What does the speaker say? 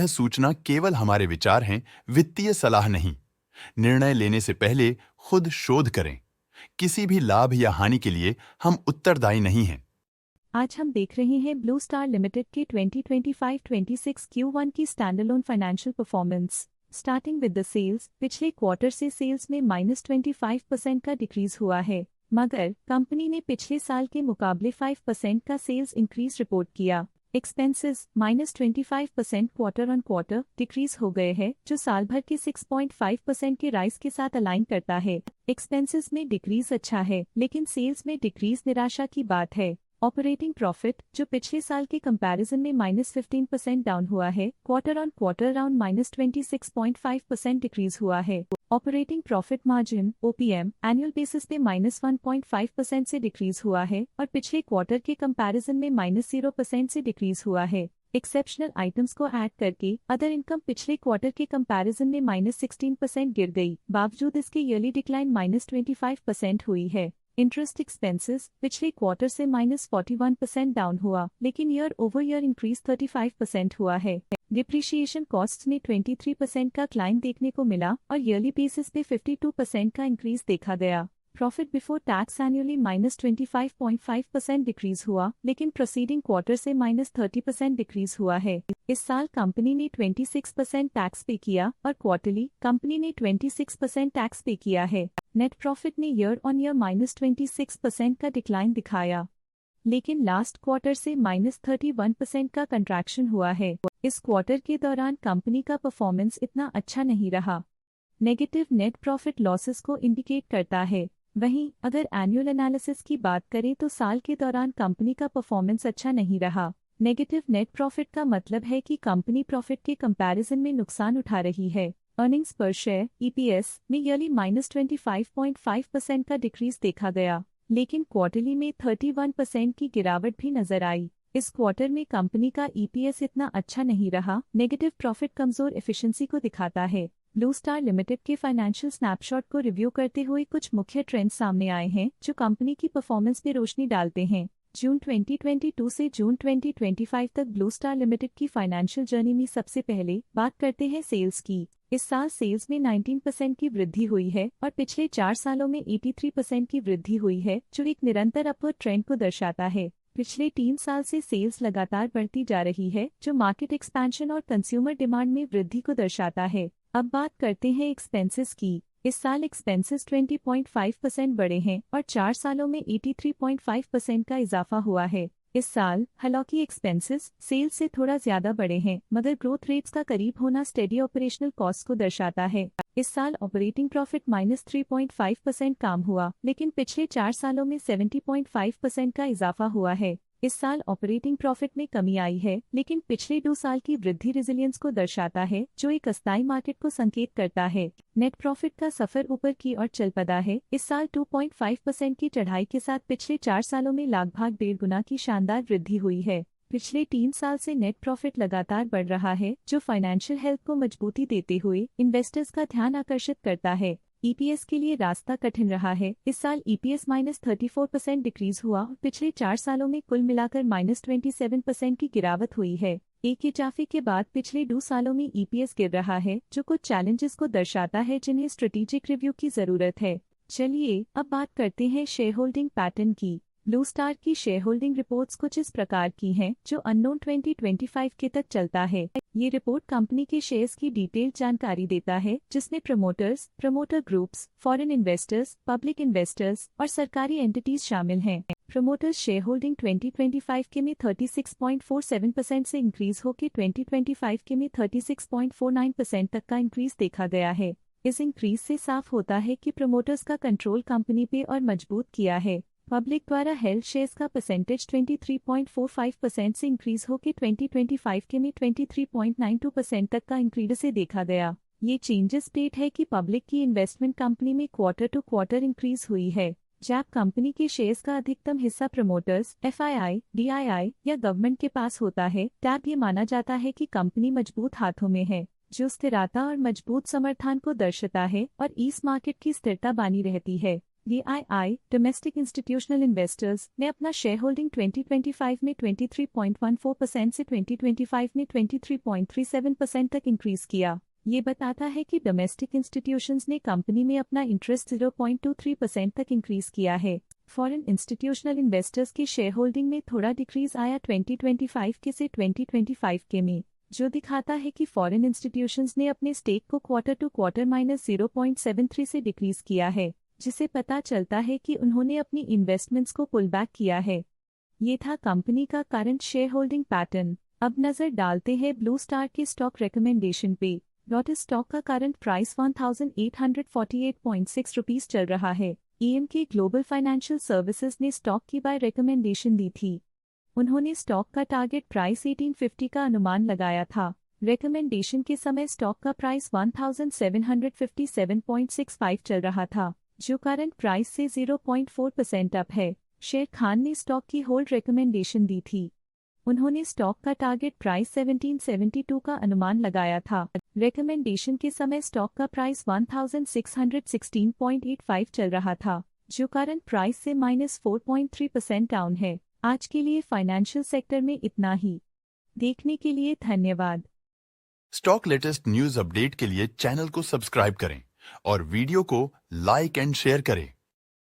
सूचना केवल हमारे विचार हैं, वित्तीय सलाह नहीं। निर्णय लेने से पहले खुद शोध करें। किसी भी लाभ या हानि के लिए हम उत्तरदायी नहीं हैं। आज हम देख रहे हैं ब्लू स्टार लिमिटेड के 2025-26 Q1 की standalone financial performance. Starting with the sales, पिछले क्वार्टर से सेल्स में -25% का डिक्रीज हुआ है, मगर कंपनी ने पिछले साल के मुकाबले 5% का सेल्स इंक्रीज रिपोर्ट किया। Expenses -25% quarter on quarter decrease हो गए हैं, जो साल भर के 6.5% के राइज के साथ अलाइन करता है। एक्सपेंसेस में डिक्रीज अच्छा है, लेकिन सेल्स में डिक्रीज निराशा की बात है। ऑपरेटिंग प्रॉफिट, जो पिछले साल के कंपैरिजन में -15% डाउन हुआ है, quarter on quarter around -26.5% decrease हुआ है। Operating profit margin (OPM) annual basis पे -1.5% से डिक्रीज हुआ है और पिछले क्वार्टर के कंपैरिजन में -0% से डिक्रीज हुआ है। एक्सेप्शनल आइटम्स को ऐड करके अदर इनकम पिछले क्वार्टर के कंपैरिजन में -16% गिर गई, बावजूद इसके ईयरली डिक्लाइन -25% हुई है। इंटरेस्ट एक्सपेंसेस पिछले क्वार्टर से -41% डाउन हुआ, लेकिन ईयर ओवर ईयर इंक्रीज 35% हुआ है। डिप्रिशिएशन कॉस्ट्स में 23% का क्लाइम देखने को मिला और ईयरली बेसिस पे 52% का इंक्रीज देखा गया। Profit before tax annually -25.5% decrease हुआ, लेकिन प्रोसीडिंग क्वार्टर से -30% डिक्रीज हुआ है। इस साल कंपनी ने 26% टैक्स पे किया और क्वार्टरली कंपनी ने 26% टैक्स पे किया है। नेट प्रॉफिट ने ईयर ऑन ईयर -26% का डिक्लाइन दिखाया, लेकिन लास्ट क्वार्टर से -31% का कंट्रैक्शन हुआ है। इस क्वार्टर के दौरान कंपनी का परफॉर्मेंस इतना अच्छा नहीं रहा। नेगेटिव नेट प्रॉफिट लॉसेस को इंडिकेट करता है। वहीं अगर एनुअल एनालिसिस की बात करें तो साल के दौरान कंपनी का परफॉर्मेंस अच्छा नहीं रहा। नेगेटिव नेट प्रॉफिट का मतलब है कि कंपनी प्रॉफिट के कंपैरिजन में नुकसान उठा रही है। अर्निंग्स पर शेयर (EPS) में ईयरली -25.5% का डिक्रीज देखा गया, लेकिन क्वार्टरली में 31% की गिरावट भी नजर आई। इस क्वार्टर में कंपनी का EPS इतना अच्छा नहीं रहा। नेगेटिव प्रॉफिट कमजोर एफिशिएंसी को दिखाता है। ब्लू स्टार लिमिटेड के फाइनेंशियल स्नैपशॉट को रिव्यू करते हुए कुछ मुख्य ट्रेंड्स सामने आए हैं जो कंपनी की परफॉर्मेंस पे रोशनी डालते हैं। जून 2022 से जून 2025 तक ब्लू स्टार लिमिटेड की फाइनेंशियल जर्नी में सबसे पहले बात करते हैं सेल्स की। इस साल सेल्स में 19% की वृद्धि हुई है और पिछले 4 सालों में 83% की वृद्धि हुई है, जो एक निरंतर अपवर्ड ट्रेंड को दर्शाता है। पिछले 3 साल से सेल्स लगातार बढ़ती जा रही है, जो मार्केट एक्सपेंशन और कंज्यूमर डिमांड में वृद्धि को दर्शाता है। अब बात करते हैं एक्सपेंसेस की। इस साल एक्सपेंसेस 20.5% बढ़े हैं और 4 सालों में 83.5% का इजाफा हुआ है। इस साल हालांकि एक्सपेंसेस सेल्स से थोड़ा ज्यादा बढ़े हैं, मगर ग्रोथ रेट्स का करीब होना स्टेडी ऑपरेशनल कॉस्ट को दर्शाता है। इस साल ऑपरेटिंग प्रॉफिट -3.5% काम हुआ, लेकिन पिछले 4 सालों में 70.5% का इजाफा हुआ है। इस साल ऑपरेटिंग प्रॉफिट में कमी आई है, लेकिन पिछले 2 साल की वृद्धि रेजिलियंस को दर्शाता है, जो एक अस्थायी मार्केट को संकेत करता है। नेट प्रॉफिट का सफर ऊपर की ओर चल पड़ा है। इस साल 2.5% की चढ़ाई के साथ पिछले 4 सालों में लगभग 1.5 गुना की शानदार वृद्धि हुई है। पिछले 3 साल से नेट प्रॉफिट लगातार बढ़ रहा है, जो फाइनेंशियल हेल्थ को मजबूती देते हुए इन्वेस्टर्स का ध्यान आकर्षित करता है। EPS के लिए रास्ता कठिन रहा है। इस साल EPS -34% डिक्रीज हुआ और पिछले 4 सालों में कुल मिलाकर -27% की गिरावट हुई है। एक इजाफे के बाद पिछले 2 सालों में EPS गिर रहा है, जो कुछ चैलेंजेस को दर्शाता है जिन्हें स्ट्रेटेजिक रिव्यू की जरूरत है। चलिए अब बात करते हैं शेयर होल्डिंग पैटर्न की। ब्लू स्टार की शेयर होल्डिंग रिपोर्ट्स कुछ इस प्रकार की हैं, जो अननोन 2025 के तक चलता है। ये रिपोर्ट कंपनी के शेयर्स की डिटेल्ड जानकारी देता है, जिसमें promoters, promoter groups, foreign investors, public investors और सरकारी एंटिटीज शामिल हैं। प्रमोटर्स शेयर होल्डिंग 2025 के में 36.47% से इंक्रीज होकर 2025 के में 36.49% तक का इंक्रीज देखा गया है। इस इंक्रीज से साफ होता है कि प्रमोटर्स का कंट्रोल कंपनी पे और मजबूत किया है। पब्लिक द्वारा हेल्ड शेयर्स का परसेंटेज 23.45% से इंक्रीज होकर 2025 के में 23.92% तक का इंक्रीज से देखा गया। ये चेंजेस स्टेट है कि पब्लिक की इन्वेस्टमेंट कंपनी में क्वार्टर टू क्वार्टर इंक्रीज हुई है। जब कंपनी के शेयर्स का अधिकतम हिस्सा प्रमोटर्स, FII, DII या गवर्नमेंट के पास होता है, तब ये माना जाता है कि कंपनी मजबूत हाथों में है, जो स्थिरता और मजबूत समर्थन को दर्शाता है और इस मार्केट की स्थिरता बनी रहती है। DII डोमेस्टिक इंस्टीट्यूशनल इन्वेस्टर्स ने अपना शेयर होल्डिंग 2025 में 23.14% से 2025 में 23.37% तक इंक्रीज किया। ये बताता है कि डोमेस्टिक इंस्टीट्यूशंस ने कंपनी में अपना इंटरेस्ट 0.23% तक इंक्रीज किया है। फॉरेन इंस्टीट्यूशनल इन्वेस्टर्स की शेयर होल्डिंग में थोड़ा डिक्रीज आया 2025 के से 2025 के में, जो दिखाता है कि फॉरेन इंस्टीट्यूशंस ने अपने स्टेक को क्वार्टर टू क्वार्टर -0.73 से डिक्रीज किया है, जिसे पता चलता है कि उन्होंने अपनी इन्वेस्टमेंट्स को पुल बैक किया है। ये था कंपनी का करंट शेयर होल्डिंग पैटर्न। अब नजर डालते हैं ब्लू स्टार के स्टॉक रिकमेंडेशन पे। लॉटस स्टॉक का करंट प्राइस 1848.6 रुपीस चल रहा है। EMK ग्लोबल फाइनेंशियल सर्विसेज ने स्टॉक की बाय रिकमेंडेशन दी थी। उन्होंने स्टॉक का टारगेट प्राइस 1850 का अनुमान लगाया था। रिकमेंडेशन के समय स्टॉक का प्राइस 1757.65 चल रहा था, जो करंट प्राइस से 0.4% अप है। शेर खान ने स्टॉक की होल्ड रिकमेंडेशन दी थी। उन्होंने स्टॉक का टारगेट प्राइस 1772 का अनुमान लगाया था। रिकमेंडेशन के समय स्टॉक का प्राइस 1616.85 चल रहा था, जो करंट प्राइस से -4.3% डाउन है। आज के लिए फाइनेंशियल सेक्टर में इतना ही। देखने के लिए धन्यवाद। स्टॉक लेटेस्ट न्यूज अपडेट के लिए चैनल को सब्सक्राइब करें और वीडियो को लाइक एंड शेयर करें।